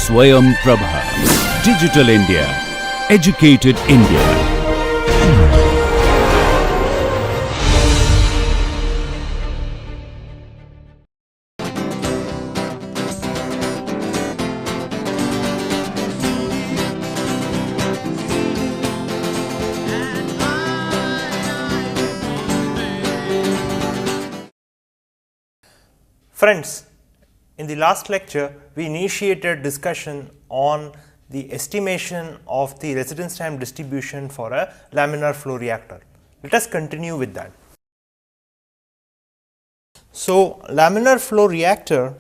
Swayam Prabha. Digital India. Educated India. Friends, in the last lecture, we initiated discussion on the estimation of the residence time distribution for a laminar flow reactor. Let us continue with that. So, laminar flow reactor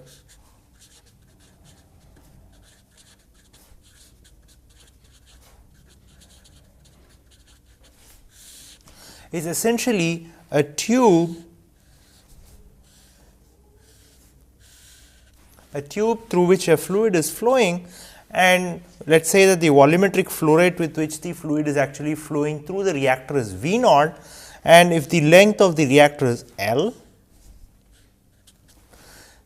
is essentially a tube through which a fluid is flowing, and let us say that the volumetric flow rate with which the fluid is actually flowing through the reactor is V naught, and if the length of the reactor is L,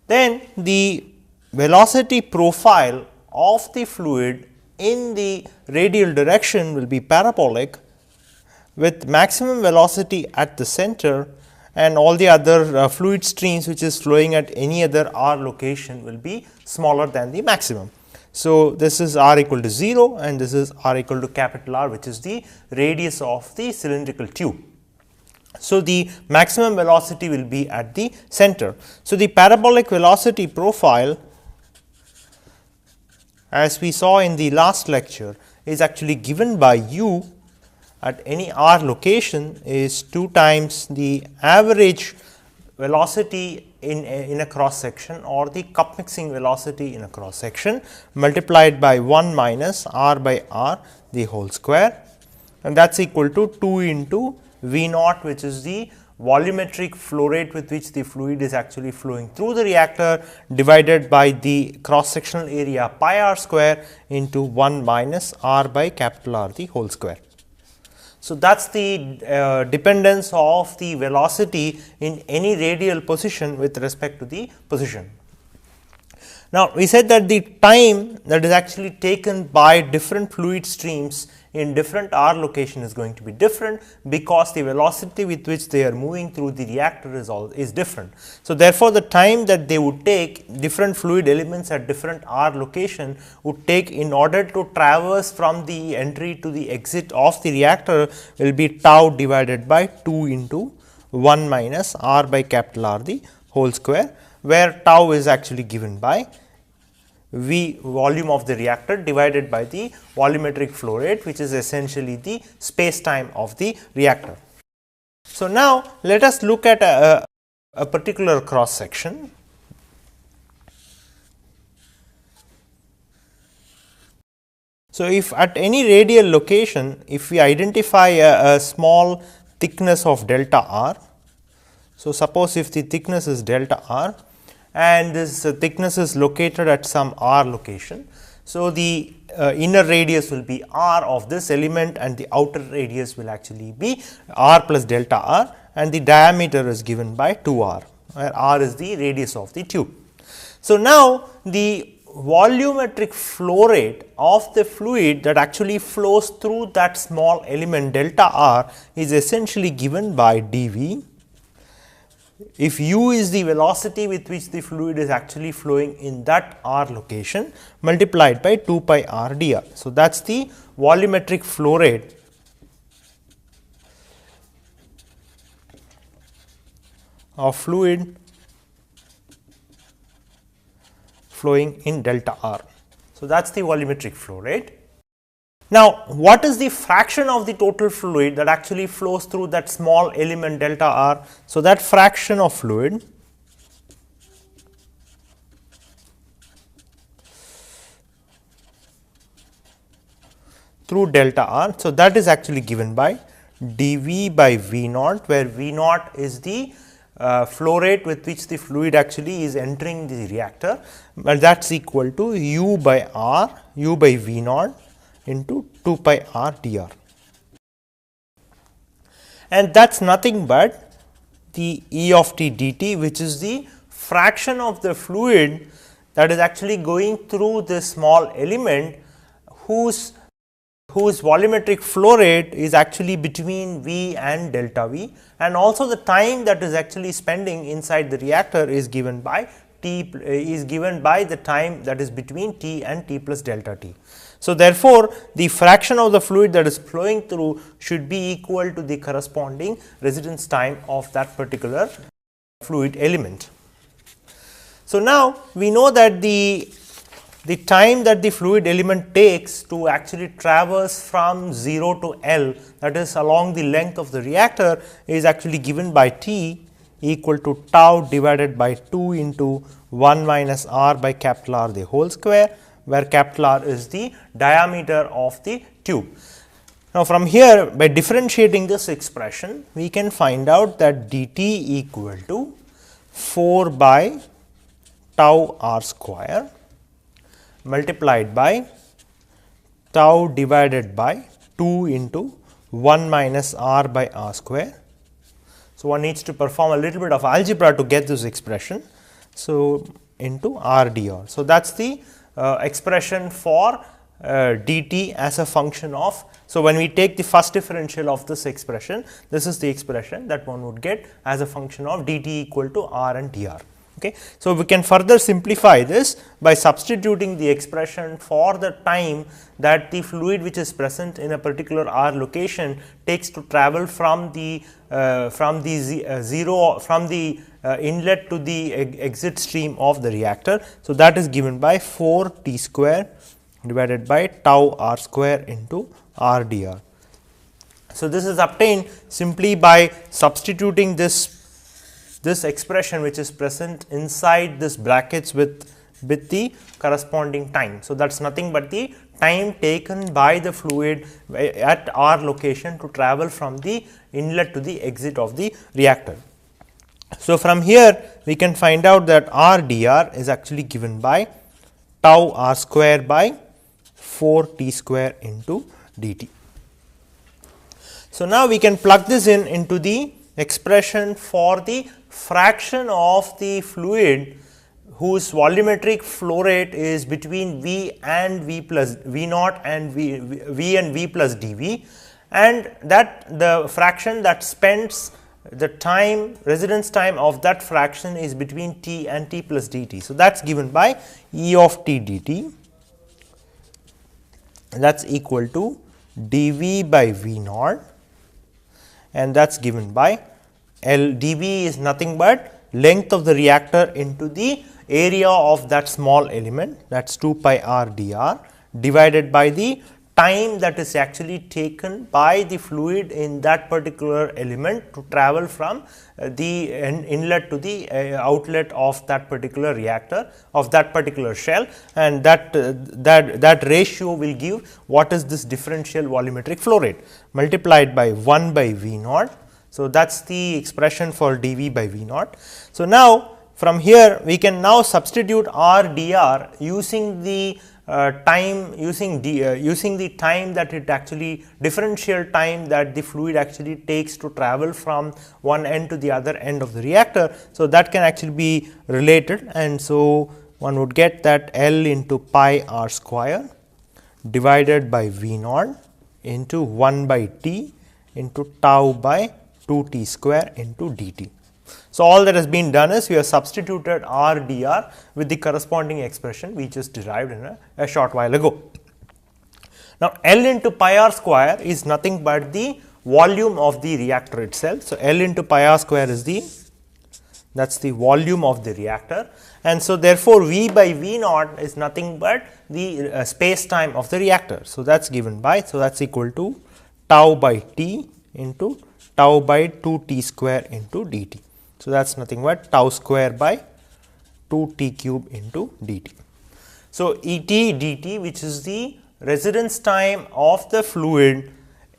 then the velocity profile of the fluid in the radial direction will be parabolic with maximum velocity at the center, and all the other fluid streams which is flowing at any other r location will be smaller than the maximum. So, this is r equal to 0 and this is r equal to capital R, which is the radius of the cylindrical tube. So, the maximum velocity will be at the center. So, the parabolic velocity profile, as we saw in the last lecture, is actually given by u at any r location is 2 times the average velocity in a cross section, or the cup mixing velocity in a cross section, multiplied by 1 minus r by r the whole square, and that is equal to 2 into V naught, which is the volumetric flow rate with which the fluid is actually flowing through the reactor, divided by the cross sectional area pi r square into 1 minus r by capital R the whole square. So, that is the dependence of the velocity in any radial position with respect to the position. Now, we said that the time that is actually taken by different fluid streams in different r location is going to be different, because the velocity with which they are moving through the reactor is different. So, therefore, the time that they would take, different fluid elements at different r location would take in order to traverse from the entry to the exit of the reactor will be tau divided by 2 into 1 minus r by capital R the whole square, where tau is actually given by V volume of the reactor divided by the volumetric flow rate, which is essentially the space time of the reactor. So, now let us look at a particular cross section. So, if at any radial location, if we identify a small thickness of delta r, so suppose if the thickness is delta r and this thickness is located at some r location. So, the inner radius will be r of this element and the outer radius will actually be r plus delta r, and the diameter is given by 2 r, where r is the radius of the tube. So, now the volumetric flow rate of the fluid that actually flows through that small element delta r is essentially given by dV. If u is the velocity with which the fluid is actually flowing in that r location, multiplied by 2 pi r dr. So, that is the volumetric flow rate of fluid flowing in delta r. So, that is the volumetric flow rate. Now, what is the fraction of the total fluid that actually flows through that small element delta r? So, that fraction of fluid through delta r. So, that is actually given by dV by V naught, where V naught is the flow rate with which the fluid actually is entering the reactor, but that is equal to u by r, u by V naught into 2 pi r dr, and that is nothing but the E of t dt, which is the fraction of the fluid that is actually going through this small element whose volumetric flow rate is actually between V and delta V, and also the time that is actually spending inside the reactor is given by T, is given by the time that is between T and T plus delta T. So, therefore, the fraction of the fluid that is flowing through should be equal to the corresponding residence time of that particular fluid element. So, now we know that the time that the fluid element takes to actually traverse from 0 to L, that is along the length of the reactor, is actually given by T equal to tau divided by 2 into 1 minus r by capital R the whole square, where capital R is the diameter of the tube. Now, from here, by differentiating this expression, we can find out that dt equal to 4 by tau r square multiplied by tau divided by 2 into 1 minus r by r square. So, one needs to perform a little bit of algebra to get this expression. So, into r dr. So, that is the expression for dt as a function of. So, when we take the first differential of this expression, this is the expression that one would get as a function of dt equal to r and dr. Okay. So, we can further simplify this by substituting the expression for the time that the fluid which is present in a particular r location takes to travel from the inlet to the exit stream of the reactor. So, that is given by 4 t square divided by tau r square into r dr. So, this is obtained simply by substituting this expression which is present inside this brackets with the corresponding time. So, that is nothing but the time taken by the fluid at R location to travel from the inlet to the exit of the reactor. So, from here we can find out that R dr is actually given by tau r square by 4 t square into dt. So, now we can plug this into the expression for the fraction of the fluid whose volumetric flow rate is between V and V plus V naught and V and V plus dV, and that the fraction that spends the time residence time of that fraction is between T and T plus dt. So, that is given by E of t dt, that is equal to dV by V naught, and that is given by L. dV is nothing but length of the reactor into the area of that small element, that is 2 pi r dr, divided by the time that is actually taken by the fluid in that particular element to travel from the inlet to the outlet of that particular reactor of that particular shell, and that ratio will give what is this differential volumetric flow rate multiplied by 1 by V naught. So, that is the expression for dV by V naught. So, now from here we can now substitute r dr using the using the time that it actually differential time that the fluid actually takes to travel from one end to the other end of the reactor. So, that can actually be related, and so one would get that L into pi r square divided by V naught into 1 by T into tau by 2 t square into dt. So, all that has been done is we have substituted r dr with the corresponding expression we just derived in a short while ago. Now, L into pi r square is nothing but the volume of the reactor itself. So, L into pi r square is that is the volume of the reactor, and so therefore, V by V naught is nothing but the space time of the reactor. So, that is given by, so that is equal to tau by T into tau by 2 t square into dt. So, that is nothing but tau square by 2 t cube into dt. So, Et dt, which is the residence time of the fluid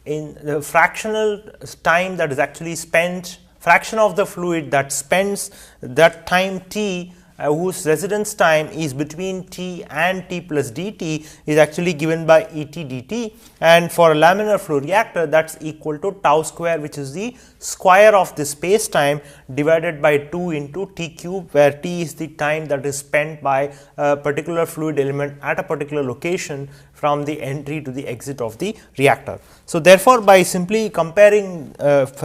in the fractional time that is actually spent, fraction of the fluid that spends that time t whose residence time is between t and t plus dt is actually given by Et dt, and for a laminar flow reactor that is equal to tau square, which is the square of the space time divided by 2 into t cube, where t is the time that is spent by a particular fluid element at a particular location from the entry to the exit of the reactor. So, therefore, by simply comparing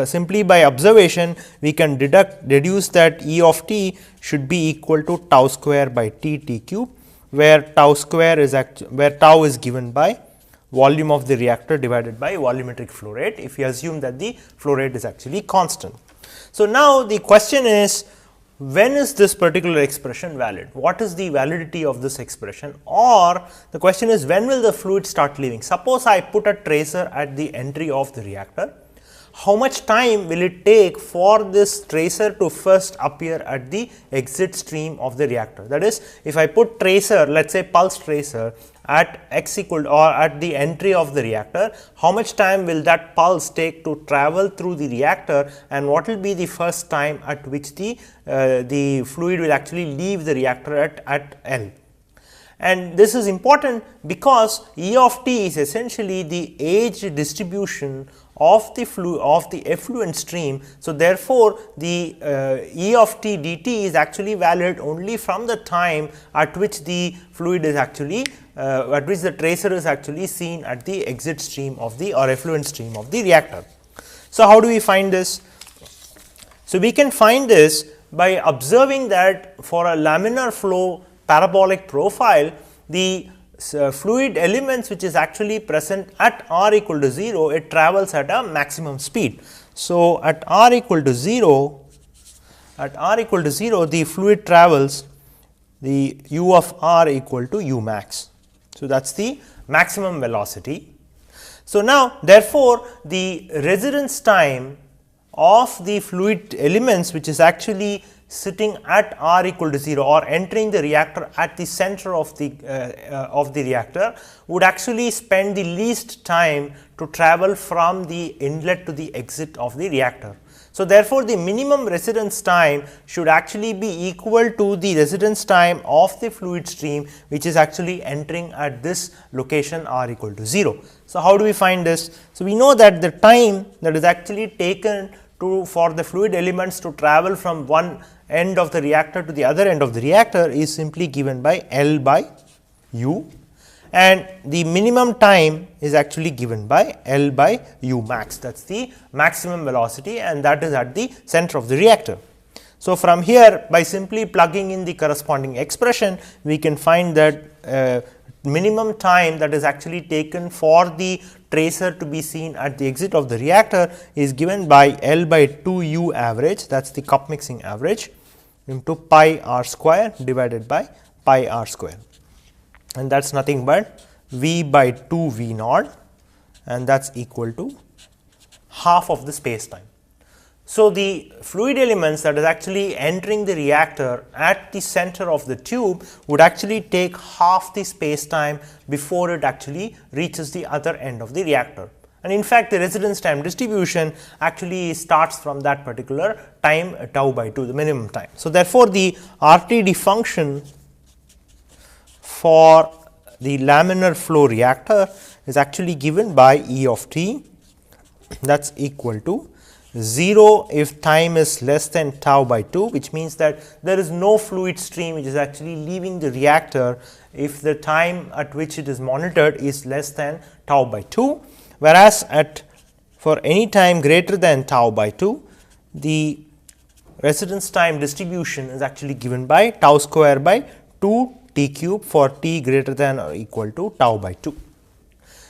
simply by observation, we can deduce that E of t should be equal to tau square by t cube, where tau square is where tau is given by volume of the reactor divided by volumetric flow rate, if we assume that the flow rate is actually constant. So, now the question is, when is this particular expression valid? What is the validity of this expression? Or the question is, when will the fluid start leaving? Suppose I put a tracer at the entry of the reactor. How much time will it take for this tracer to first appear at the exit stream of the reactor? That is, if I put tracer, let us say pulse tracer at x equal to, or at the entry of the reactor, how much time will that pulse take to travel through the reactor, and what will be the first time at which the fluid will actually leave the reactor at L? And this is important because E of t is essentially the age distribution of the effluent stream. So, therefore, the E of t dt is actually valid only from the time at which the fluid is actually at which the tracer is actually seen at the exit stream of the or effluent stream of the reactor. So, how do we find this? So, we can find this by observing that for a laminar flow parabolic profile, the fluid elements which is actually present at r equal to 0, it travels at a maximum speed. So, at r equal to 0, the fluid travels the u of r equal to u max. So, that is the maximum velocity. So, now therefore, the residence time of the fluid elements which is actually sitting at r equal to 0 or entering the reactor at the center of the reactor would actually spend the least time to travel from the inlet to the exit of the reactor. So, therefore, the minimum residence time should actually be equal to the residence time of the fluid stream which is actually entering at this location r equal to 0. So, how do we find this? So, we know that the time that is actually taken for the fluid elements to travel from one end of the reactor to the other end of the reactor is simply given by L by U, and the minimum time is actually given by L by U max. That is the maximum velocity, and that is at the center of the reactor. So, from here, by simply plugging in the corresponding expression, we can find that minimum time that is actually taken for the tracer to be seen at the exit of the reactor is given by L by 2 U average, that is the cup mixing average, into pi r square divided by pi r square, and that is nothing but V by 2 V naught, and that is equal to half of the space time. So, the fluid elements that is actually entering the reactor at the center of the tube would actually take half the space time before it actually reaches the other end of the reactor. And in fact, the residence time distribution actually starts from that particular time tau by 2, the minimum time. So, therefore, the RTD function for the laminar flow reactor is actually given by E of t, that is equal to 0 if time is less than tau by 2, which means that there is no fluid stream which is actually leaving the reactor if the time at which it is monitored is less than tau by 2, whereas for any time greater than tau by 2, the residence time distribution is actually given by tau square by 2 t cube for t greater than or equal to tau by 2.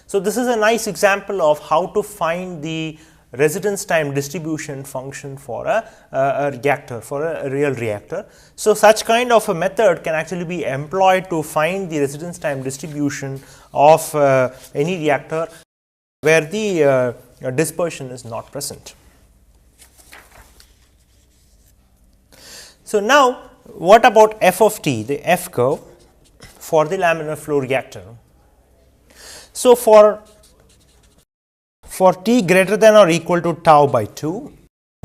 So, this is a nice example of how to find the residence time distribution function for a reactor, for a real reactor. So, such kind of a method can actually be employed to find the residence time distribution of any reactor where the dispersion is not present. So, now what about f of t, the f curve for the laminar flow reactor? So, for t greater than or equal to tau by 2,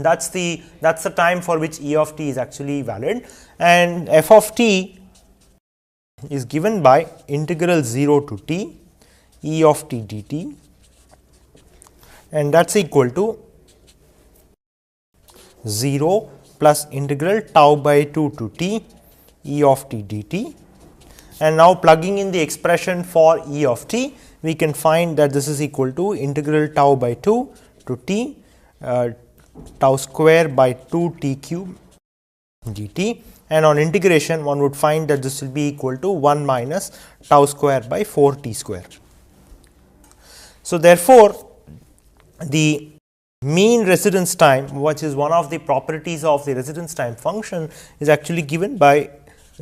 That's the time for which E of t is actually valid, and f of t is given by integral 0 to t E of t dt, and that is equal to 0 plus integral tau by 2 to t E of t dt. And now plugging in the expression for E of t, we can find that this is equal to integral tau by 2 to t tau square by 2 t cube dt, and on integration one would find that this will be equal to 1 minus tau square by 4 t square. So, therefore, the mean residence time, which is one of the properties of the residence time function, is actually given by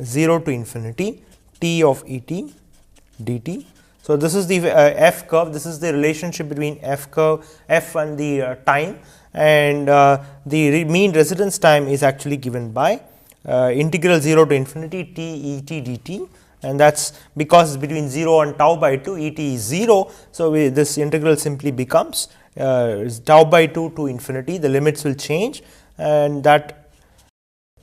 0 to infinity t of E t dt. So, this is the f curve, this is the relationship between f curve f and the time, and the mean residence time is actually given by integral 0 to infinity t E t dt, and that is because between 0 and tau by 2 E t is 0. So, this integral simply becomes tau by 2 to infinity, the limits will change, and the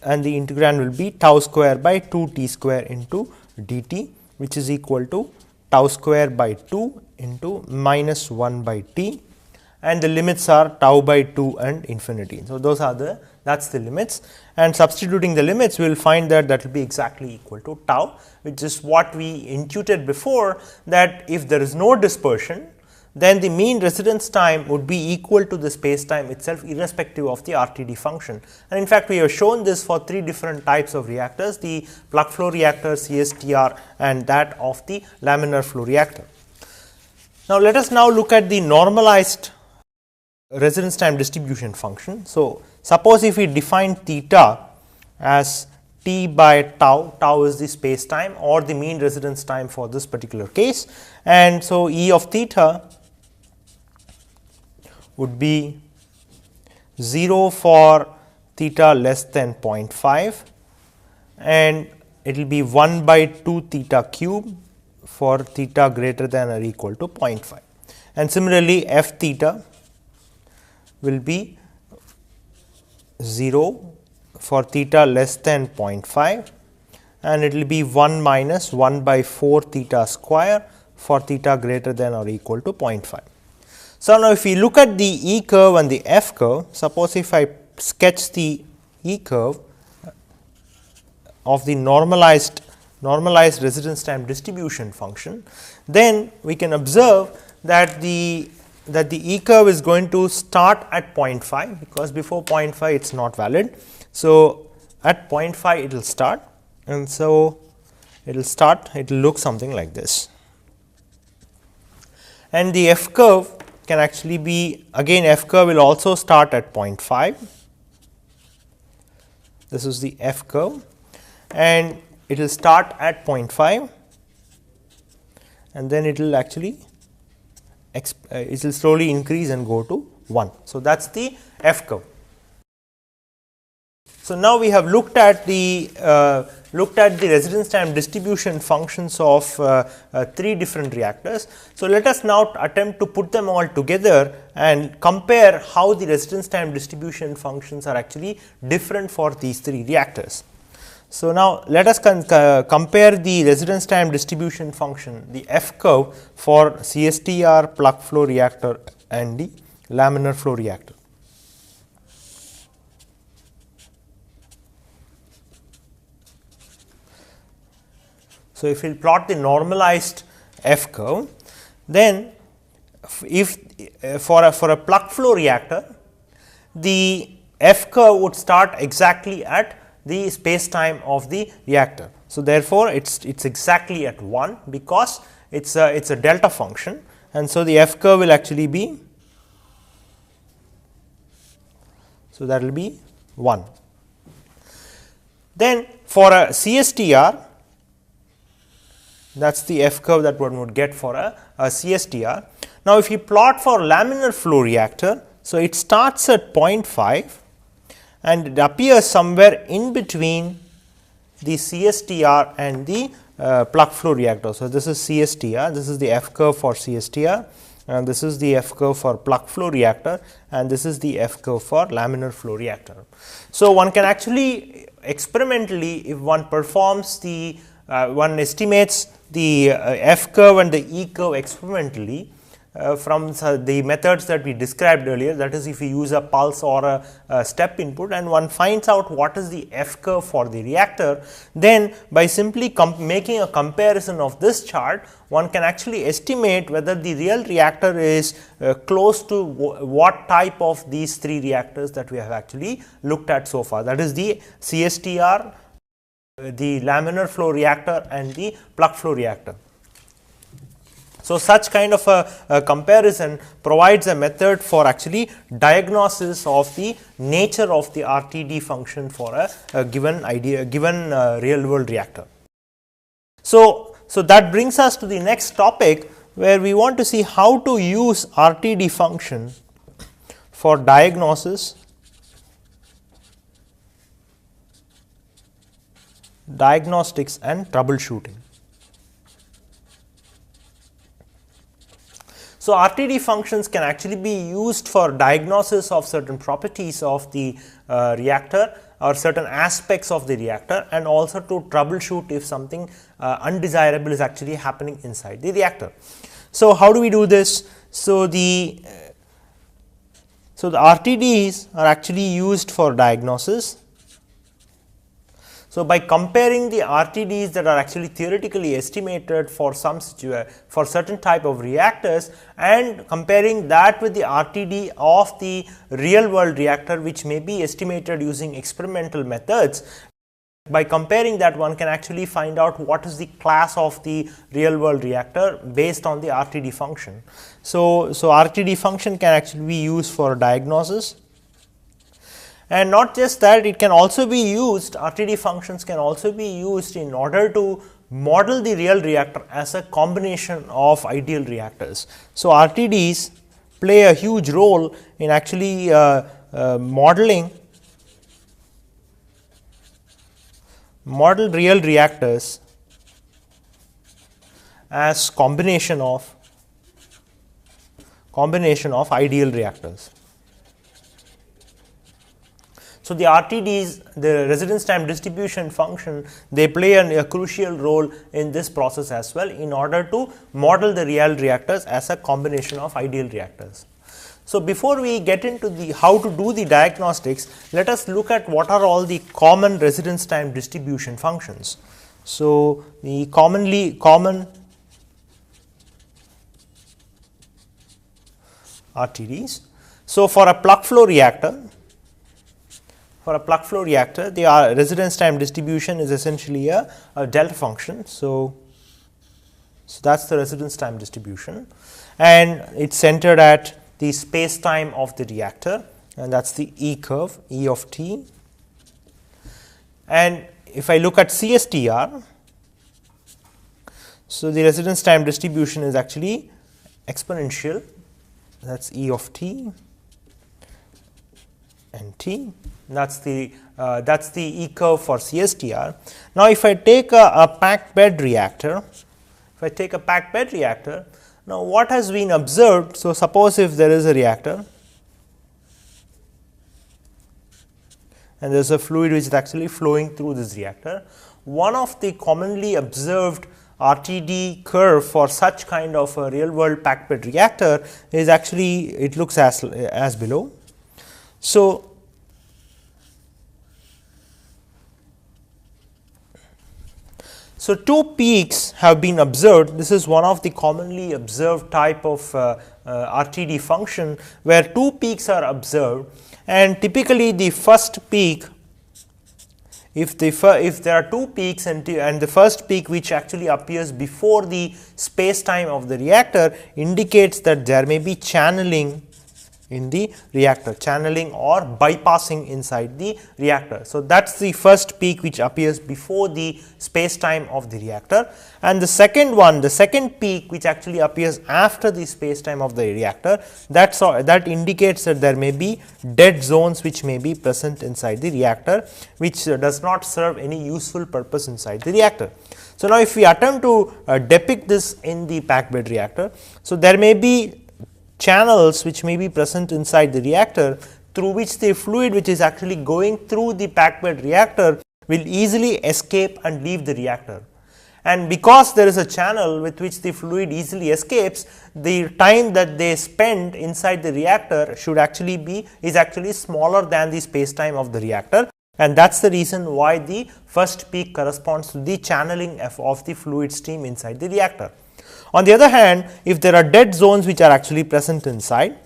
integrand will be tau square by 2 t square into dt, which is equal to tau square by 2 into minus 1 by t, and the limits are tau by 2 and infinity. So, those are that is the limits, and substituting the limits we will find that will be exactly equal to tau, which is what we intuited before, that if there is no dispersion, then the mean residence time would be equal to the space time itself irrespective of the RTD function. And in fact, we have shown this for 3 different types of reactors, the plug flow reactor, CSTR, and that of the laminar flow reactor. Now, let us now look at the normalized residence time distribution function. So, suppose if we define theta as t by tau, tau is the space time or the mean residence time for this particular case, and so E of theta would be 0 for theta less than 0.5, and it will be 1 by 2 theta cube for theta greater than or equal to 0.5, and similarly f theta will be 0 for theta less than 0.5, and it will be 1 minus 1 by 4 theta square for theta greater than or equal to 0.5. So, now if we look at the E curve and the F curve, suppose if I sketch the E curve of the normalized residence time distribution function, then we can observe that the E curve is going to start at 0.5, because before 0.5 it is not valid. So, at 0.5 it will start, and so it will look something like this, and the F curve can actually be, again F curve will also start at 0.5. This is the F curve, and it will start at 0.5, and then it will actually it will slowly increase and go to 1. So, that is the F curve. So, now we have looked at the residence time distribution functions of 3 different reactors. So, let us now attempt to put them all together and compare how the residence time distribution functions are actually different for these 3 reactors. So, now let us compare the residence time distribution function, the F curve, for CSTR, plug flow reactor and the laminar flow reactor. So, if we plot the normalized F curve, then if for a plug flow reactor, the F curve would start exactly at the space time of the reactor. So, therefore, it is exactly at 1, because it is a delta function, and so the F curve will actually be, so that will be 1. Then for a CSTR, that is the F curve that one would get for a CSTR. Now, if you plot for laminar flow reactor, so it starts at 0.5 and it appears somewhere in between the CSTR and the plug flow reactor. So, this is CSTR, this is the F curve for CSTR, and this is the F curve for plug flow reactor, and this is the F curve for laminar flow reactor. So, one can actually experimentally, if one performs the one estimates the F curve and the E curve experimentally from the methods that we described earlier, that is, if we use a pulse or a step input, and one finds out what is the F curve for the reactor, then by simply making a comparison of this chart, one can actually estimate whether the real reactor is close to what type of these three reactors that we have actually looked at so far, that is the CSTR, the laminar flow reactor and the plug flow reactor. So, such kind of a comparison provides a method for actually diagnosis of the nature of the RTD function for a given real world reactor. So, that brings us to the next topic, where we want to see how to use RTD function for diagnosis, diagnostics and troubleshooting. So, RTD functions can actually be used for diagnosis of certain properties of the reactor or certain aspects of the reactor, and also to troubleshoot if something undesirable is actually happening inside the reactor. So, how do we do this? So, the RTDs are actually used for diagnosis. So, by comparing the RTDs that are actually theoretically estimated for for certain type of reactors, and comparing that with the RTD of the real world reactor, which may be estimated using experimental methods, by comparing that, one can actually find out what is the class of the real world reactor based on the RTD function. So, RTD function can actually be used for diagnosis. And not just that, it can also be used, RTD functions can also be used in order to model the real reactor as a combination of ideal reactors. So, RTDs play a huge role in actually model real reactors as combination of ideal reactors. So, the RTDs, the residence time distribution function, they play a crucial role in this process as well, in order to model the real reactors as a combination of ideal reactors. So, before we get into the how to do the diagnostics, let us look at what are all the common residence time distribution functions. So, the common RTDs. So, for a plug flow reactor, the residence time distribution is essentially a delta function. So, that is the residence time distribution, and it is centered at the space time of the reactor, and that is the E curve, E of t. And if I look at CSTR, so the residence time distribution is actually exponential, that is E of t and t. That is the E curve for CSTR. Now, if I take a packed bed reactor, now what has been observed? So, suppose if there is a reactor and there is a fluid which is actually flowing through this reactor, one of the commonly observed RTD curve for such kind of a real world packed bed reactor is actually, it looks as below. So, two peaks have been observed. This is one of the commonly observed type of RTD function, where two peaks are observed, and typically the first peak, if there are two peaks and the first peak which actually appears before the space time of the reactor, indicates that there may be channeling in the reactor, channeling or bypassing inside the reactor. So, that is the first peak which appears before the space time of the reactor, and the second one, the second peak which actually appears after the space time of the reactor, that indicates that there may be dead zones which may be present inside the reactor, which does not serve any useful purpose inside the reactor. So, now if we attempt to depict this in the packed bed reactor, so there may be channels which may be present inside the reactor, through which the fluid which is actually going through the packed bed reactor will easily escape and leave the reactor. And because there is a channel with which the fluid easily escapes, the time that they spend inside the reactor is actually smaller than the space time of the reactor, and that is the reason why the first peak corresponds to the channeling of the fluid stream inside the reactor. On the other hand, if there are dead zones which are actually present inside,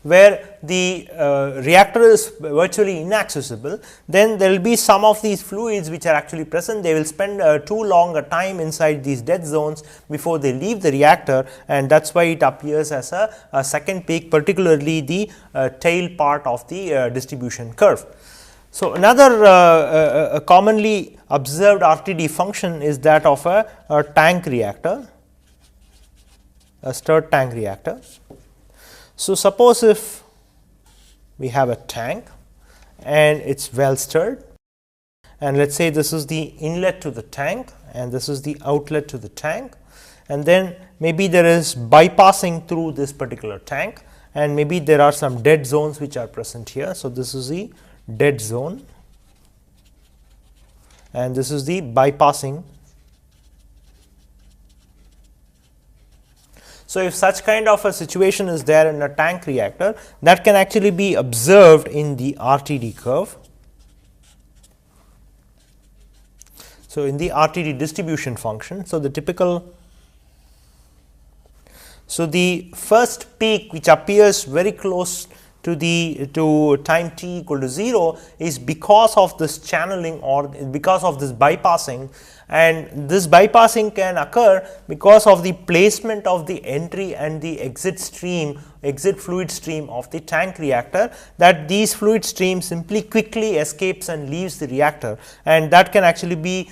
where the reactor is virtually inaccessible, then there will be some of these fluids which are actually present. They will spend too long a time inside these dead zones before they leave the reactor, and that is why it appears as a second peak, particularly the tail part of the distribution curve. So, another commonly observed RTD function is that of a tank reactor, a stirred tank reactor. So, suppose if we have a tank and it is well stirred, and let us say this is the inlet to the tank and this is the outlet to the tank, and then maybe there is bypassing through this particular tank, and maybe there are some dead zones which are present here. So, this is the dead zone and this is the bypassing. So, if such kind of a situation is there in a tank reactor, that can actually be observed in the RTD curve. So, in the RTD distribution function. So, the typical, so the first peak which appears very close to time t equal to 0 is because of this channeling or because of this bypassing, and this bypassing can occur because of the placement of the entry and the exit fluid stream of the tank reactor, that these fluid streams simply quickly escapes and leaves the reactor, and that can actually be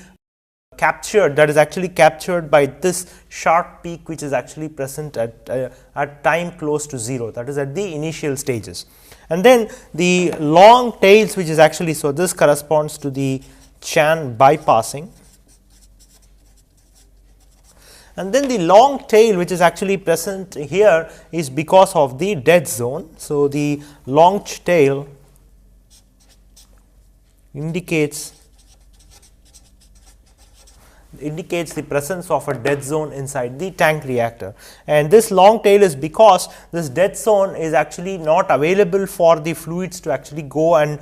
captured, that is actually captured by this sharp peak which is actually present at time close to 0, that is at the initial stages. And then the long tails which is actually, so this corresponds to the Chan bypassing, and then the long tail which is actually present here is because of the dead zone. So, the long tail indicates the presence of a dead zone inside the tank reactor, and this long tail is because this dead zone is actually not available for the fluids to actually go and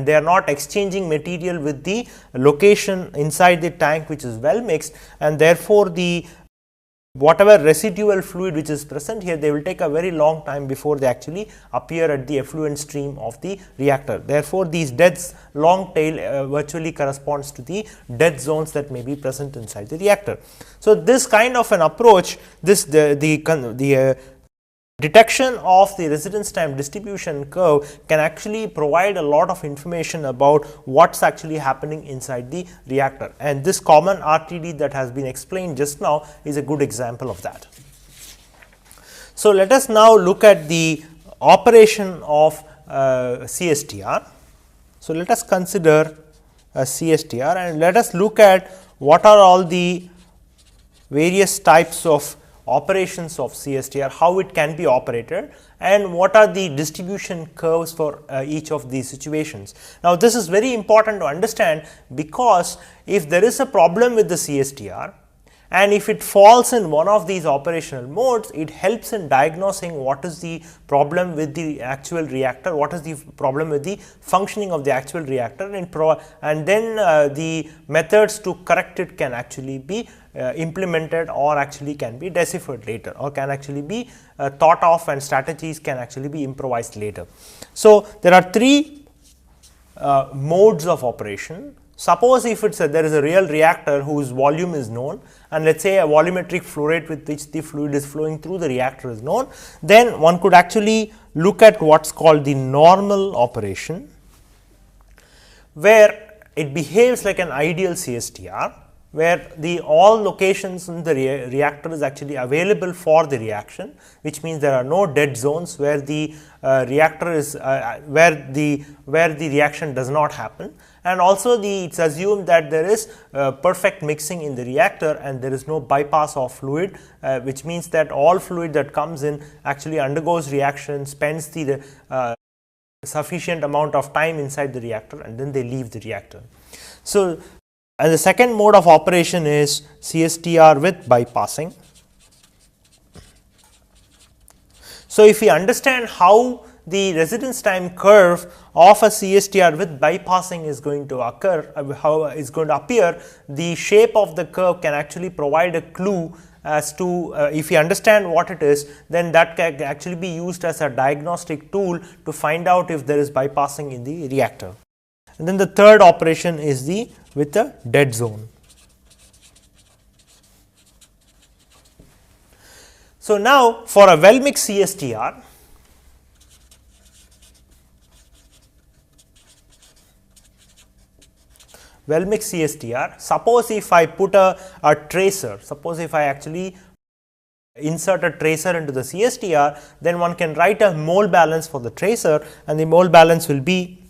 they are not exchanging material with the location inside the tank which is well mixed, and therefore the whatever residual fluid which is present here, they will take a very long time before they actually appear at the effluent stream of the reactor. Therefore, these long tail virtually corresponds to the dead zones that may be present inside the reactor. So, this kind of an approach, the detection of the residence time distribution curve can actually provide a lot of information about what is actually happening inside the reactor, and this common RTD that has been explained just now is a good example of that. So, let us now look at the operation of CSTR. So, let us consider a CSTR and let us look at what are all the various types of operations of CSTR, how it can be operated, and what are the distribution curves for each of these situations. Now, this is very important to understand, because if there is a problem with the CSTR and if it falls in one of these operational modes, it helps in diagnosing what is the problem with the actual reactor, what is the problem with the functioning of the actual reactor, and then the methods to correct it can actually be implemented or actually can be deciphered later, or can actually be thought of, and strategies can actually be improvised later. So, there are three modes of operation. Suppose if there is a real reactor whose volume is known, and let us say a volumetric flow rate with which the fluid is flowing through the reactor is known, then one could actually look at what is called the normal operation, where it behaves like an ideal CSTR, where the all locations in the reactor is actually available for the reaction, which means there are no dead zones where the reactor is where the reaction does not happen, and also it's assumed that there is perfect mixing in the reactor and there is no bypass of fluid, which means that all fluid that comes in actually undergoes reaction, spends the sufficient amount of time inside the reactor, and then they leave the reactor. So, and the second mode of operation is CSTR with bypassing. So, if we understand how the residence time curve of a CSTR with bypassing is going to occur, how is going to appear, the shape of the curve can actually provide a clue as to if you understand what it is, then that can actually be used as a diagnostic tool to find out if there is bypassing in the reactor. And then the third operation is the with the dead zone. So, now for a well mixed CSTR, well mixed CSTR, suppose if I put a tracer, suppose if I actually insert a tracer into the CSTR, then one can write a mole balance for the tracer, and the mole balance will be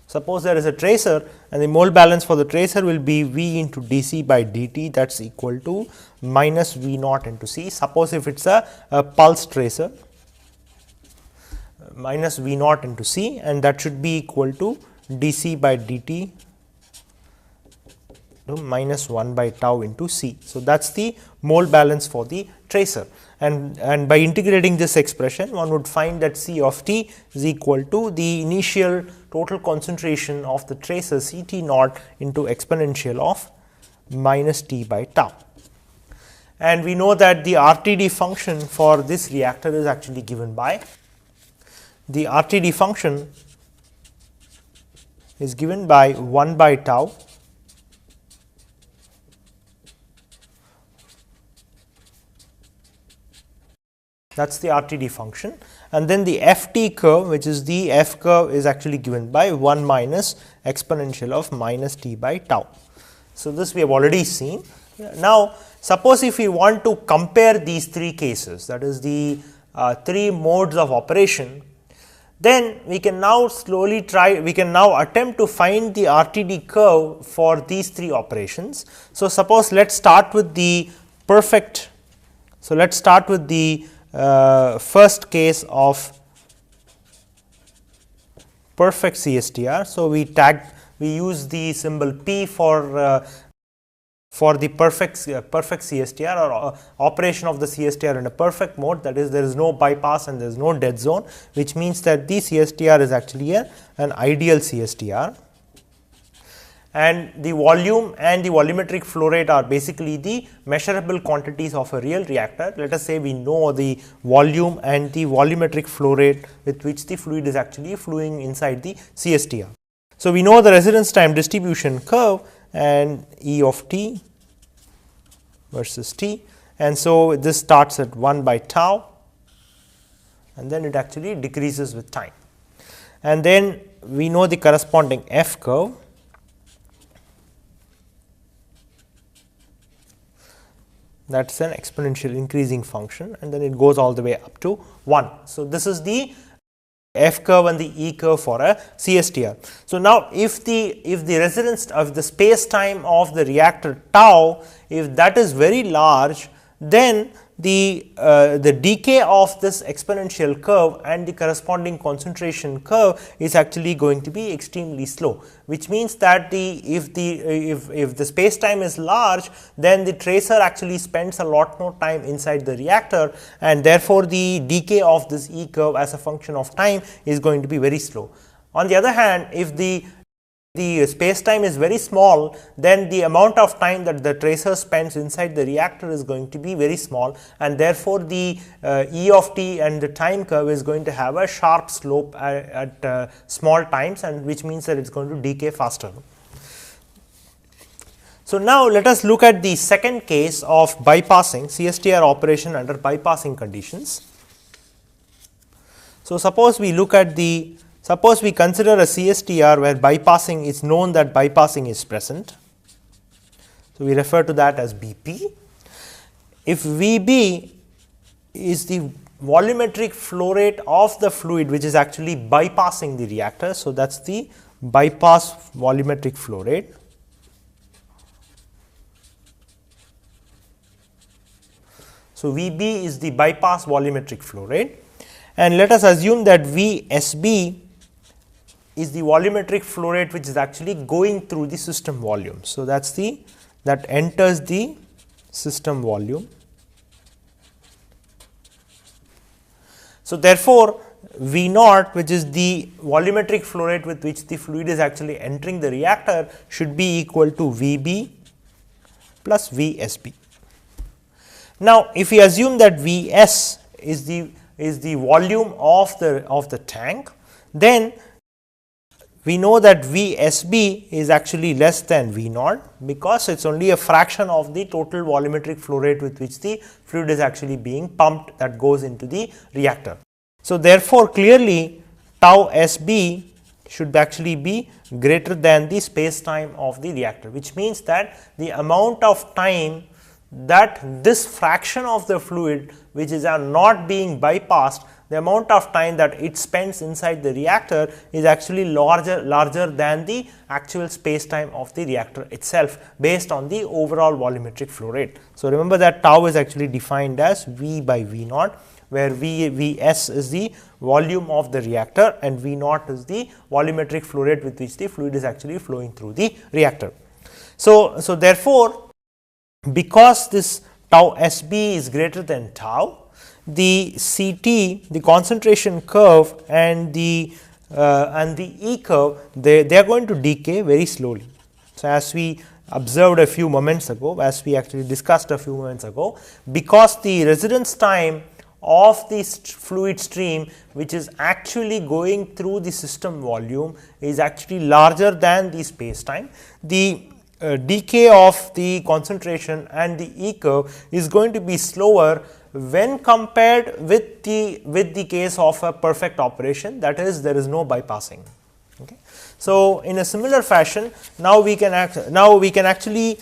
suppose there is a tracer and the mole balance for the tracer will be V into dC by dt, that is equal to minus V naught into C. Suppose if it is a pulse tracer, minus V naught into C, and that should be equal to dC by dt to minus 1 by tau into C. So, that is the mole balance for the tracer, and by integrating this expression one would find that C of t is equal to the initial total concentration of the tracer C t naught into exponential of minus t by tau. And we know that the RTD function for this reactor is actually given by the RTD function is given by 1 by tau that is the RTD function, and then the FT curve, which is the F curve, is actually given by 1 minus exponential of minus t by tau. So, this we have already seen. Now, suppose if we want to compare these three cases, that is the three modes of operation, then we can now slowly try, we can now attempt to find the RTD curve for these three operations. So, suppose let us start with the perfect, so let us start with the first case of perfect CSTR. So, we use the symbol P for the perfect CSTR or operation of the CSTR in a perfect mode, that is there is no bypass and there is no dead zone, which means that the CSTR is actually an ideal CSTR, and the volume and the volumetric flow rate are basically the measurable quantities of a real reactor. Let us say we know the volume and the volumetric flow rate with which the fluid is actually flowing inside the CSTR. So, we know the residence time distribution curve and E of t versus t, and so this starts at 1 by tau and then it actually decreases with time, and then we know the corresponding F curve, that is an exponential increasing function, and then it goes all the way up to 1. So, this is the F curve and the E curve for a CSTR. So, now if the residence of the space time of the reactor tau, if that is very large, then the decay of this exponential curve and the corresponding concentration curve is actually going to be extremely slow, which means that if the space time is large, then the tracer actually spends a lot more time inside the reactor, and therefore the decay of this E curve as a function of time is going to be very slow. On the other hand, if the space time is very small, then the amount of time that the tracer spends inside the reactor is going to be very small, and therefore the E of t and the time curve is going to have a sharp slope at small times, and which means that it is going to decay faster. So, now let us look at the second case of bypassing CSTR operation under bypassing conditions. So, suppose we look at suppose we consider a CSTR where bypassing is known, that bypassing is present. So, we refer to that as BP. If VB is the volumetric flow rate of the fluid which is actually bypassing the reactor. So, that is the bypass volumetric flow rate. So, VB is the bypass volumetric flow rate, and let us assume that VSB is the volumetric flow rate which is actually going through the system volume. So, that enters the system volume. So, therefore, V naught, which is the volumetric flow rate with which the fluid is actually entering the reactor, should be equal to VB plus VSB. Now, if we assume that Vs is the volume of the tank, then we know that VSB is actually less than V naught, because it is only a fraction of the total volumetric flow rate with which the fluid is actually being pumped that goes into the reactor. So, therefore, clearly tau SB should actually be greater than the space time of the reactor, which means that the amount of time that this fraction of the fluid which is not being bypassed, the amount of time that it spends inside the reactor is actually larger than the actual space time of the reactor itself, based on the overall volumetric flow rate. So, remember that tau is actually defined as V by V naught, where Vs is the volume of the reactor and V naught is the volumetric flow rate with which the fluid is actually flowing through the reactor. So, therefore, because this tau SB is greater than tau, the CT, the concentration curve, and the E curve, they are going to decay very slowly. So, as we observed a few moments ago, as we actually discussed a few moments ago, because the residence time of the fluid stream which is actually going through the system volume is actually larger than the space time, the decay of the concentration and the E curve is going to be slower when compared with the case of a perfect operation, that is, there is no bypassing. Okay. So, in a similar fashion, now we can actually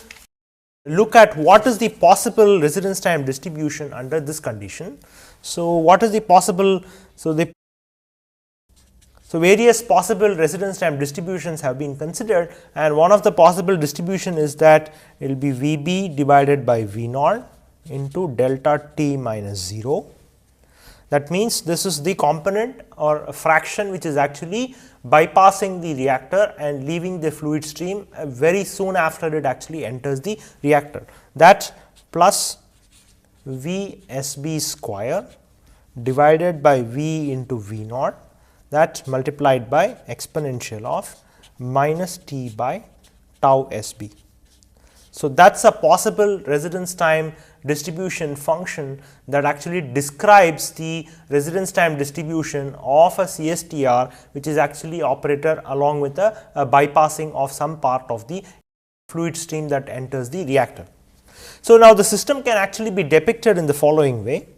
look at what is the possible residence time distribution under this condition. So, what is the possible? So, various possible residence time distributions have been considered, and one of the possible distribution is that it will be VB divided by V naught into delta T minus 0. That means, this is the component or a fraction which is actually bypassing the reactor and leaving the fluid stream very soon after it actually enters the reactor. That plus VSB square divided by V into V naught, that multiplied by exponential of minus T by tau SB. So, that is a possible residence time distribution function that actually describes the residence time distribution of a CSTR, which is actually operated along with a bypassing of some part of the fluid stream that enters the reactor. So, now the system can actually be depicted in the following way.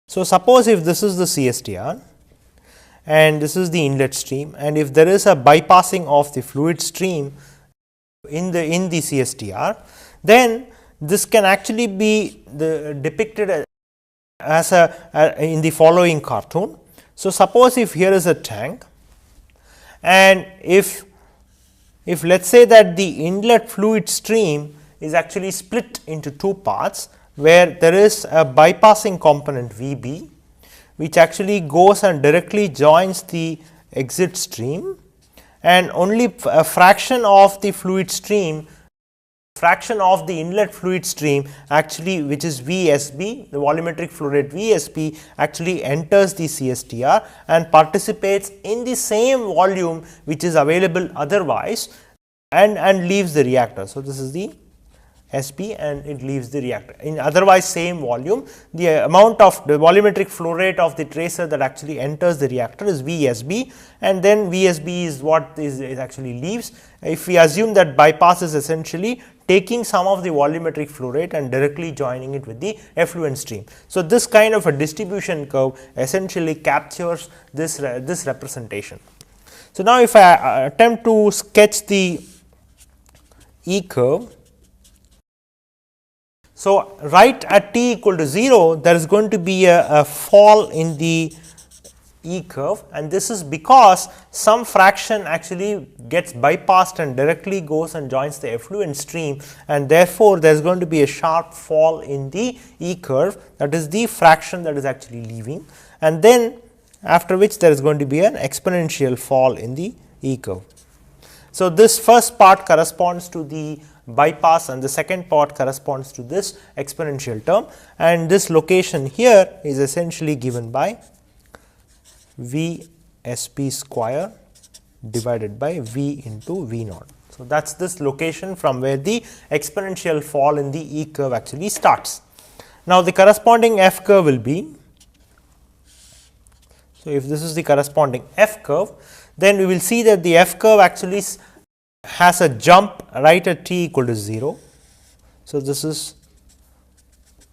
So, suppose if this is the CSTR and this is the inlet stream, and if there is a bypassing of the fluid stream in the CSTR, then this can actually be depicted as in the following cartoon. So, suppose if here is a tank, and if let us say that the inlet fluid stream is actually split into two parts, where there is a bypassing component VB, which actually goes and directly joins the exit stream, and only a fraction of the fluid stream, fraction of the inlet fluid stream actually, which is VSB, the volumetric flow rate VSB, actually enters the CSTR and participates in the same volume which is available otherwise, and leaves the reactor. So, this is the SB and it leaves the reactor. In otherwise same volume, the amount of the volumetric flow rate of the tracer that actually enters the reactor is VSB, and then VSB is what is actually leaves. If we assume that bypass is essentially taking some of the volumetric flow rate and directly joining it with the effluent stream. So, this kind of a distribution curve essentially captures this representation. So, now if I attempt to sketch the E curve. So, right at t equal to 0, there is going to be a fall in the E curve, and this is because some fraction actually gets bypassed and directly goes and joins the effluent stream, and therefore, there is going to be a sharp fall in the E curve, that is the fraction that is actually leaving, and then after which there is going to be an exponential fall in the E curve. So, this first part corresponds to the bypass and the second part corresponds to this exponential term, and this location here is essentially given by V S P square divided by V into V naught. So, that is this location from where the exponential fall in the E curve actually starts. Now, the corresponding F curve will be, so if this is the corresponding F curve, then we will see that the F curve actually has a jump right at t equal to 0. So, this is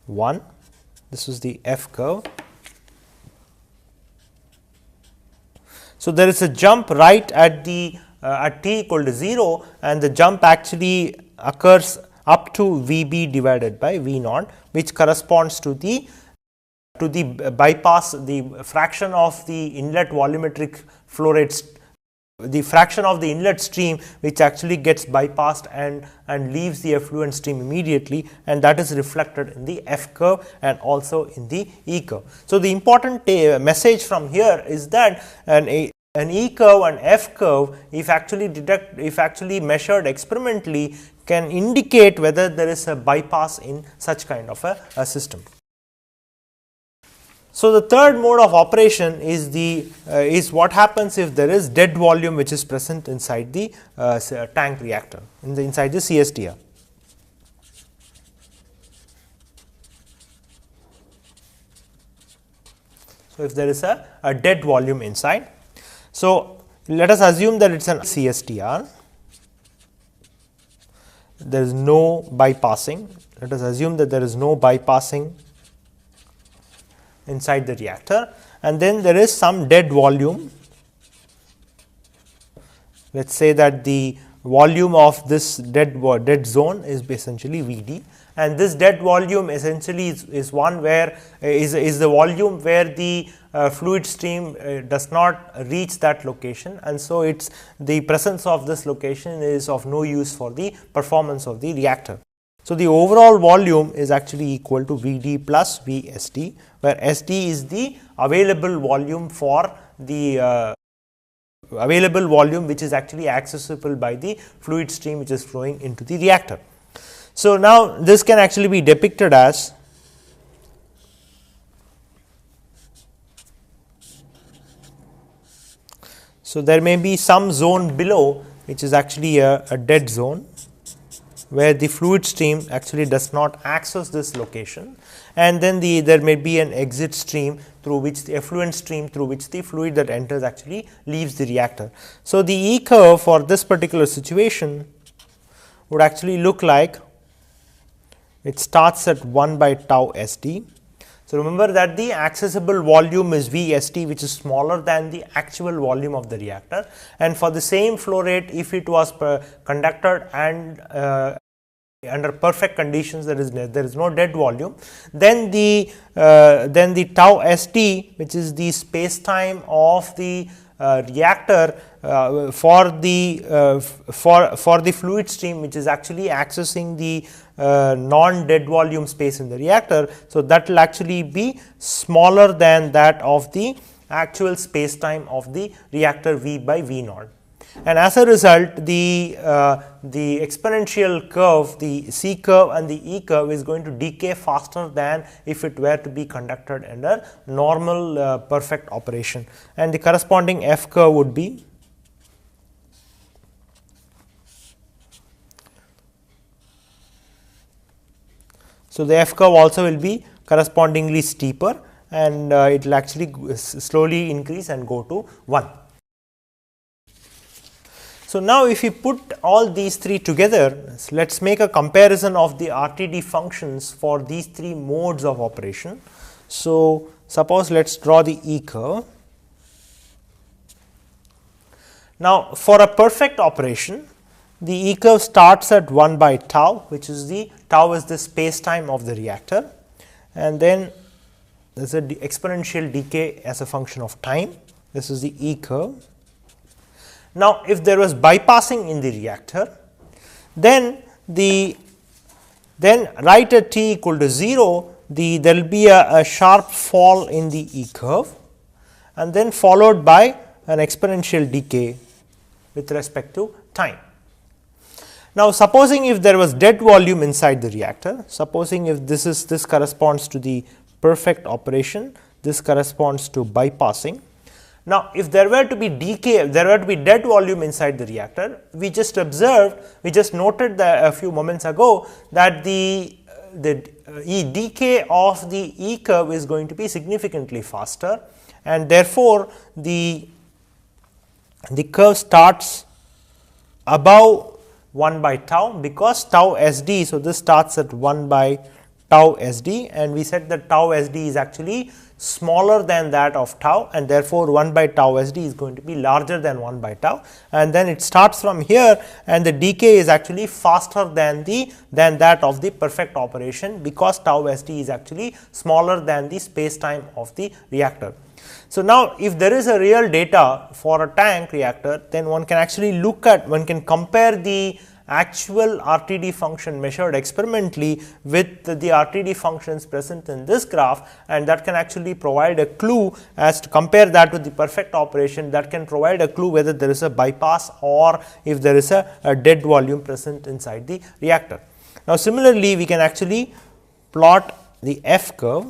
1, this is the F curve. So, there is a jump right at the at t equal to 0, and the jump actually occurs up to V b divided by V naught, which corresponds to the bypass, the fraction of the inlet volumetric flow rates, the fraction of the inlet stream which actually gets bypassed and leaves the effluent stream immediately, and that is reflected in the F curve and also in the E curve. So, the important message from here is that an E curve and F curve, if actually measured experimentally, can indicate whether there is a bypass in such kind of a system. So, the third mode of operation is what happens if there is dead volume which is present inside the tank reactor, inside the CSTR. So, if there is a dead volume inside. So, let us assume that it is an CSTR, there is no bypassing, let us assume that there is no bypassing inside the reactor, and then there is some dead volume. Let us say that the volume of this dead zone is essentially V d, and this dead volume essentially is one where is the volume where the fluid stream does not reach that location, and so it's the presence of this location is of no use for the performance of the reactor. So, the overall volume is actually equal to V d plus V S d, where S d is the available volume for the available volume which is actually accessible by the fluid stream which is flowing into the reactor. So, now this can actually be depicted as so there may be some zone below which is actually a dead zone, where the fluid stream actually does not access this location, and then there may be an exit stream through which the effluent stream through which the fluid that enters actually leaves the reactor. So, the E curve for this particular situation would actually look like it starts at 1 by tau S d. So, remember that the accessible volume is V S t, which is smaller than the actual volume of the reactor, and for the same flow rate, if it was conducted and under perfect conditions, there is no dead volume, then the tau S t, which is the space time of the reactor for the fluid stream which is actually accessing the non dead volume space in the reactor. So, that will actually be smaller than that of the actual space time of the reactor V by V naught. And as a result, the exponential curve, the C curve and the E curve is going to decay faster than if it were to be conducted under normal perfect operation, and the corresponding F curve would be so the F curve also will be correspondingly steeper, and it will actually slowly increase and go to 1. So, now if you put all these three together, let us make a comparison of the RTD functions for these three modes of operation. So, suppose let us draw the E curve. Now, for a perfect operation, the E curve starts at 1 by tau, which is the tau is the space time of the reactor, and then there is a exponential decay as a function of time. This is the E curve. Now, if there was bypassing in the reactor, then right at t equal to 0, there will be a sharp fall in the E curve, and then followed by an exponential decay with respect to time. Now, supposing if there was dead volume inside the reactor, supposing if this corresponds to the perfect operation, this corresponds to bypassing. Now, if there were to be decay, there were to be dead volume inside the reactor, we just observed, we just noted that a few moments ago that the decay of the E curve is going to be significantly faster, and therefore, the curve starts above 1 by tau, because tau s d. So, this starts at 1 by tau s d, and we said that tau s d is actually smaller than that of tau, and therefore, 1 by tau s d is going to be larger than 1 by tau, and then it starts from here, and the decay is actually faster than that of the perfect operation, because tau s d is actually smaller than the space time of the reactor. So, now if there is a real data for a tank reactor, then one can actually one can compare the actual RTD function measured experimentally with the RTD functions present in this graph, and that can actually provide a clue as to compare that with the perfect operation, that can provide a clue whether there is a bypass or if there is a dead volume present inside the reactor. Now, similarly, we can actually plot the F curve.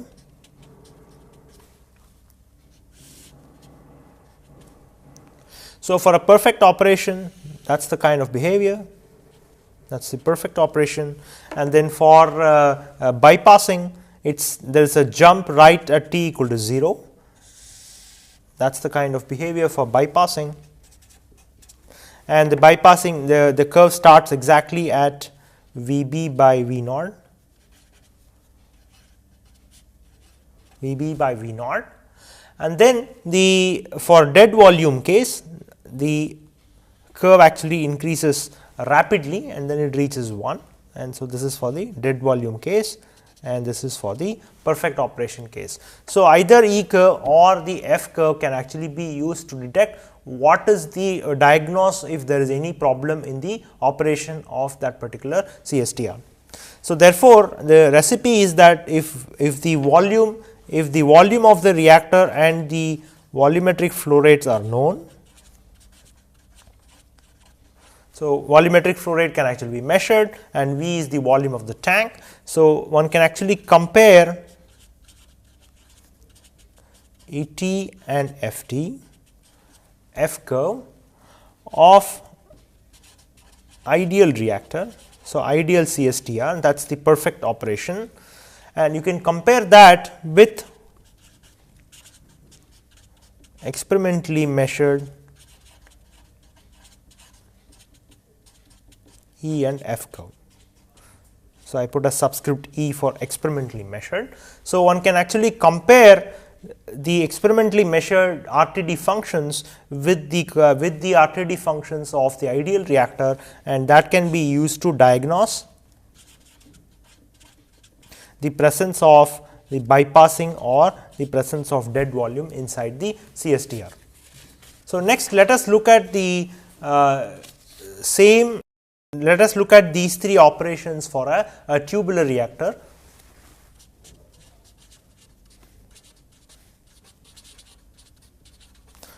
So, for a perfect operation, that is the kind of behavior, that is the perfect operation, and then for bypassing, there is a jump right at t equal to 0, that is the kind of behavior for bypassing, and the bypassing, the curve starts exactly at Vb by V naught, Vb by V naught, and then for dead volume case, the curve actually increases rapidly, and then it reaches 1, and so this is for the dead volume case, and this is for the perfect operation case. So, either E curve or the F curve can actually be used to detect what is the diagnose if there is any problem in the operation of that particular CSTR. So, therefore, the recipe is that if the volume of the reactor and the volumetric flow rates are known. So, volumetric flow rate can actually be measured, and V is the volume of the tank. So, one can actually compare ET and FT, F curve of ideal reactor. So, ideal CSTR, that is the perfect operation, and you can compare that with experimentally measured E and F curve. So, I put a subscript E for experimentally measured. So, one can actually compare the experimentally measured RTD functions with the RTD functions of the ideal reactor, and that can be used to diagnose the presence of the bypassing or the presence of dead volume inside the CSTR. So, next let us look at the let us look at these three operations for a tubular reactor.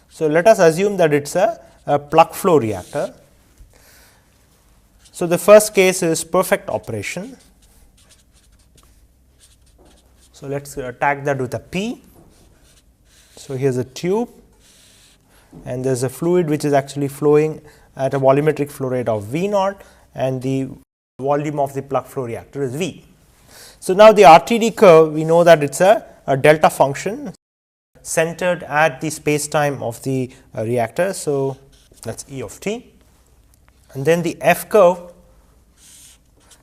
So, let us assume that it is a plug flow reactor. So, the first case is perfect operation. So, let us tag that with a P. So, here is a tube, and there is a fluid which is actually flowing at a volumetric flow rate of V naught, and the volume of the plug flow reactor is V. So, now the RTD curve, we know that it is a delta function centered at the space time of the reactor. So, that is E of t. and then the F curve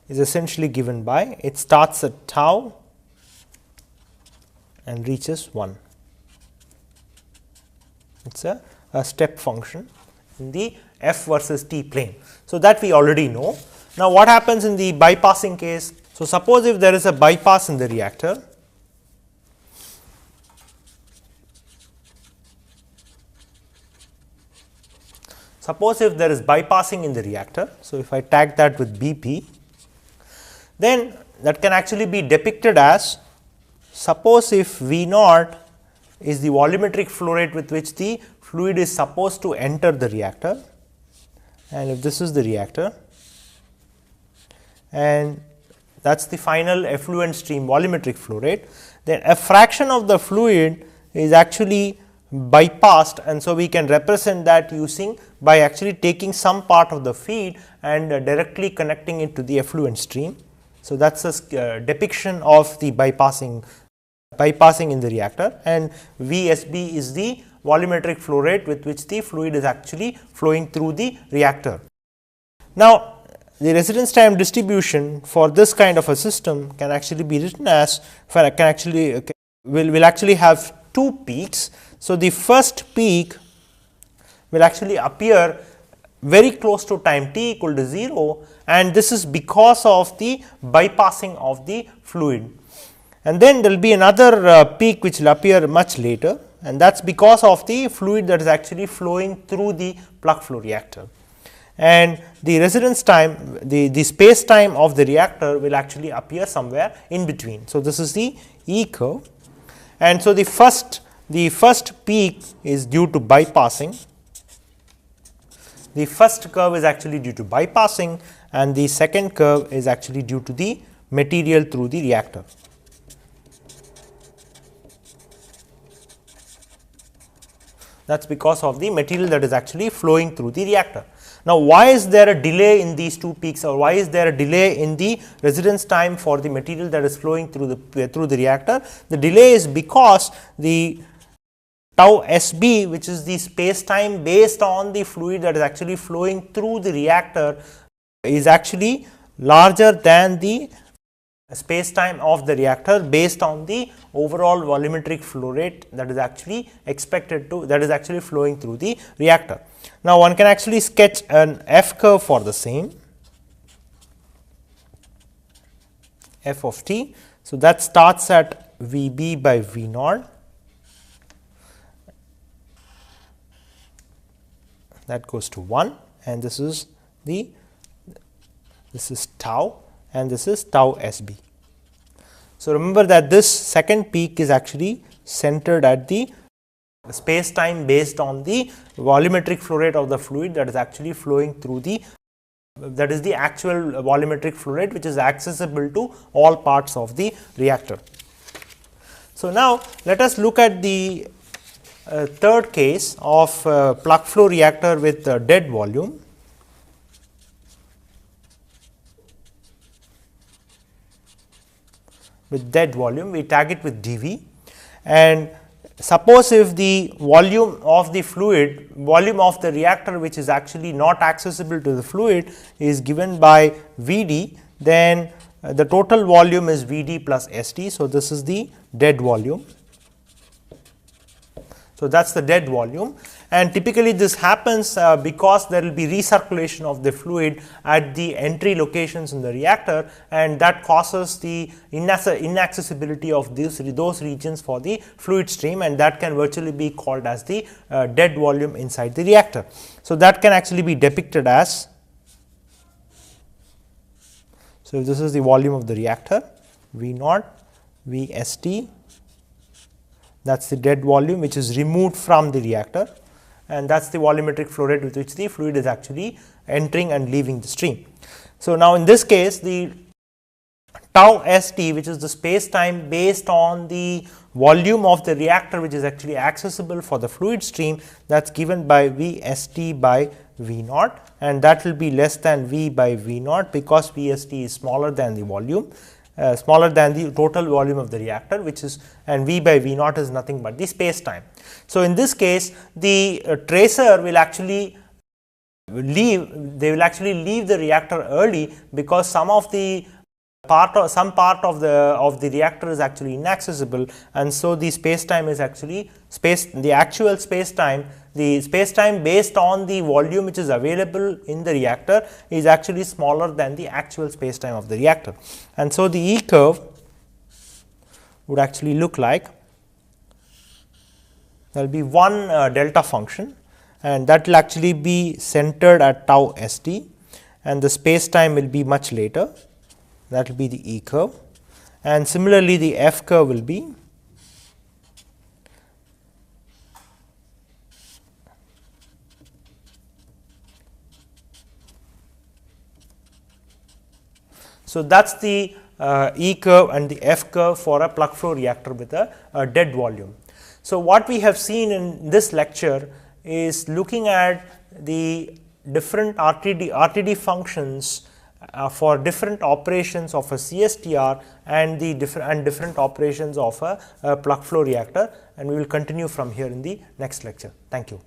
is essentially given by, it starts at tau and reaches 1. It is a step function in the F versus t plane. So, that we already know. Now, what happens in the bypassing case? So, suppose if there is a bypass in the reactor, suppose if there is bypassing in the reactor. So, if I tag that with BP, then that can actually be depicted as, suppose if V naught is the volumetric flow rate with which the fluid is supposed to enter the reactor, and if this is the reactor, and that is the final effluent stream volumetric flow rate, then a fraction of the fluid is actually bypassed, and so we can represent that using by actually taking some part of the feed and directly connecting it to the effluent stream. So, that is a depiction of the bypassing in the reactor, and VSB is the volumetric flow rate with which the fluid is actually flowing through the reactor. Now, the residence time distribution for this kind of a system can actually be written as, will actually have two peaks. So, the first peak will actually appear very close to time t equal to 0, and this is because of the bypassing of the fluid. And then there will be another peak which will appear much later, and that is because of the fluid that is actually flowing through the plug flow reactor. And the residence time, the space time of the reactor will actually appear somewhere in between. So, this is the E curve, and so the first peak is due to bypassing. The first curve is actually due to bypassing, and the second curve is actually due to the material through the reactor. That is because of the material that is actually flowing through the reactor. Now, why is there a delay in these two peaks, or why is there a delay in the residence time for the material that is flowing through the reactor? The delay is because the tau SB, which is the space time based on the fluid that is actually flowing through the reactor, is actually larger than the space time of the reactor based on the overall volumetric flow rate that is actually flowing through the reactor. Now, one can actually sketch an F curve for the same, F of t. So, that starts at Vb by V naught, that goes to 1, and this is tau, and this is tau SB. So, remember that this second peak is actually centered at the space time based on the volumetric flow rate of the fluid that is actually flowing through that is the actual volumetric flow rate which is accessible to all parts of the reactor. So, now let us look at the third case of plug flow reactor with dead volume. With dead volume, we tag it with dV, and suppose if the volume of the fluid, volume of the reactor which is actually not accessible to the fluid is given by Vd, then the total volume is Vd plus St. So, this is the dead volume. So, that is the dead volume, and typically this happens because there will be recirculation of the fluid at the entry locations in the reactor, and that causes the inaccessibility of those regions for the fluid stream, and that can virtually be called as the dead volume inside the reactor. So, that can actually be depicted as, so if this is the volume of the reactor, V naught, Vst, that is the dead volume which is removed from the reactor, and that is the volumetric flow rate with which the fluid is actually entering and leaving the stream. So, now in this case the tau St, which is the space time based on the volume of the reactor which is actually accessible for the fluid stream, that is given by Vst by V naught, and that will be less than V by V naught because Vst is smaller than the volume. Smaller than the total volume of the reactor, which is, and V by V naught is nothing but the space time. So, in this case the tracer will actually actually leave the reactor early, because some part of the reactor is actually inaccessible, and so the space time is actually the actual space time based on the volume which is available in the reactor is actually smaller than the actual space time of the reactor. And so the E curve would actually look like, there will be one delta function, and that will actually be centered at tau st, and the space time will be much later, that will be the E curve, and similarly the F curve will be so that is the E curve and the F curve for a plug flow reactor with a dead volume. So, what we have seen in this lecture is looking at the different RTD functions for different operations of a CSTR and the different operations of a plug flow reactor, and we will continue from here in the next lecture. Thank you.